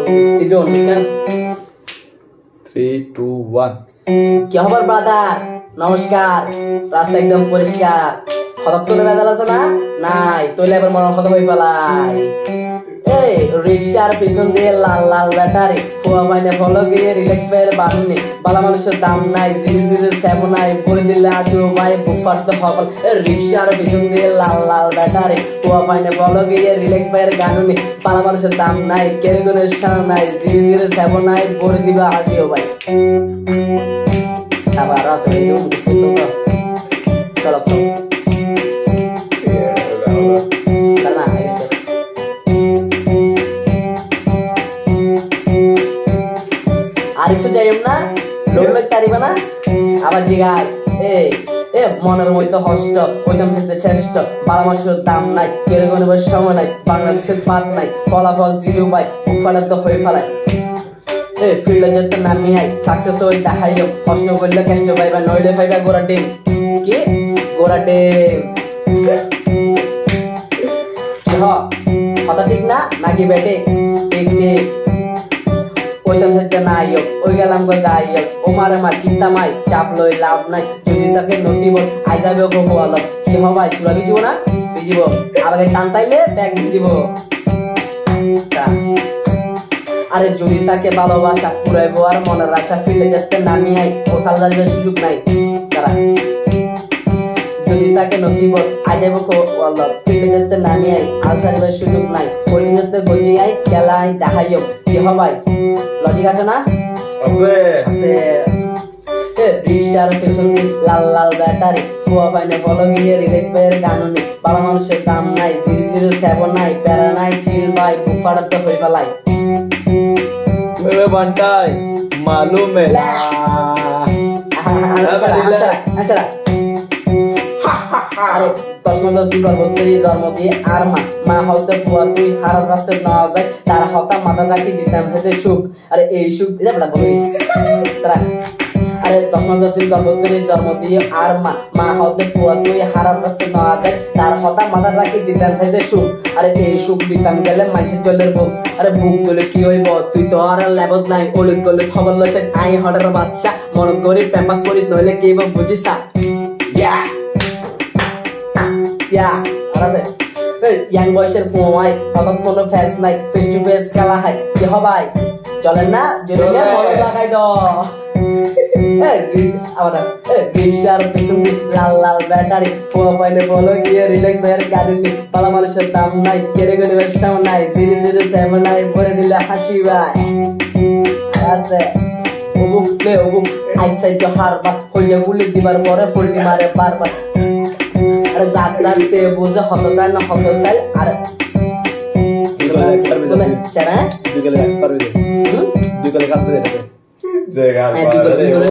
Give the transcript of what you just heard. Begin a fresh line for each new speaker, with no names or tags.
স্পিডে অনুষ্ঠান
3 2 1
কি খবর ব্রাদার? নমস্কার। রাস্তা একদম পরিষ্কার, খতম করে বেজাল আছে না? নাই তৈলে এবার মনে খতম হয়ে পেলাই। এই রিক্সার পিছন দিয়ে লাল লাল ব্যাটারি, ফোয়া পাইনে ফলো দিয়ে রিল্যাক্স পেয়ে বাড়ুনি, বালা মানুষের দাম নাই, জিরে জিরে স্যাবো নাই, করে দিলে আসিও ভাই বুক ফাটতে হকল। রিক্সার পিছন দিয়ে লাল লাল ব্যাটারি, ফোয়া পাইনে ফলো দিয়ে রিল্যাক্স পেয়ে গানুনি, বালা মানুষের দাম নাই, কেড়ে করে সার নাই, জিরে জিরে স্যাবো নাই, করে দিবা আসিও ভাই। আবার আছে চলো চলো আর কিছু যাইম না, লোক লোক পারিবে না। আবার জিগাই এ এ মনের মধ্যে হষ্ট, ওইটাম থাকতে শ্রেষ্ঠ, বালা মাসের দাম নাই, কেড়ে গণের সময় নাই, বাংলাদেশের পাত নাই, ফলাফল জিরো পাই, উপালে তো হয়ে ফেলায়। এ ফিল্ডে যেতে নামি আই, সাকসেস হই দেখাইও, কষ্ট করলে কষ্ট পাইবা, নইলে পাইবা গোড়া ডিম। কি গোড়া ডিম? কথা ঠিক না নাকি বেটে? ঠিক ঠিক। ওইটাম থাকতে না আইও, ওই গেলাম কই গাইও, ও মারে মা চিন্তা মাই, চাপ লই লাভ নাই, যদি তাকে নসিব আই যাবে ওকে হওয়ালো। কি হবাই তুলা ভিজিব না? ভিজিব। আবার টান তাইলে ব্যাগ ভিজিব। আরে যদি তাকে ভালোবাসা পুরাইবো আর মনের আশা, ফিরে যেতে নামি আই, ও সালদারের সুযোগ নাই। তারা যদি তাকে নসিব আই যাবো ফিরে যেতে নামি আই, আল সারিবার সুযোগ নাই, পরিচিত গজি আই, খেলা আই দেখাইও। কি হবাই লজিক আছে না?
আছে
আছে। রিক্সার পেছন দিয়ে লাল লাল ব্যাটারি, ফোয়া পাইনে ফলো গিয়ে রিল্যাক্স পেয়ে গানুনি, বালা মানুষের দাম নাই, জিরো জিরো সেভন নাই, প্যারা নাই, চিল ভাই বুক ফাটাতে হয়ে ফেলাই।
मेरे बंटाई मालूम है
আরে 10 নম্বর তুই করবো তুই জন্ম দিয়ে আর মা হতে ফুয়া তুই খারাপ রাস্তায় না যায়, তার হতা মাথা রাখি দিতাম সাথে সুখ। আরে এই সুখ দিলে বলি তারা। আরে 10 নম্বর তুই করবো তুই জন্ম দিয়ে আর মা হতে ফুয়া তুই খারাপ রাস্তায় না যায়, তার হতা মাথা রাখি দিতাম সাথে সুখ। আরে এই সুখ দিতাম গেলে মানুষের জলের বুক। আরে বুক গলে কি হইব, তুই তো আর লেবত নাই, ওলিক গলে খবর লইছে আই হঠার বাদশা, মন করি প্যাম্পাস করিস নইলে কি বুঝিস না। ইয়াং বয়সের ফোমাই, তখন কোনো ফেস নাই, ফেস টু ফেস খেলা হয়। কি হবাই চলেন না? জোরে লাগাই দাও। রিক্সার পিছন লাল লাল ব্যাটারি, ফোয়া পাইলে বলো গিয়ে রিল্যাক্স হয়ে গাড়ি, বালা মানুষের দাম নাই, কেড়ে গণের সামনে নাই, জিরো জিরো সেভেন নাই, ভরে দিলে হাসি ভাই। আছে অবুক প্লে অবুক আইসাই তো হারবা, হইয়া গুলি দিবার পরে ফুলটি মারে বারবার। আরে জাত জানতে বুঝে হত চাই না হত চাই। আর সেরা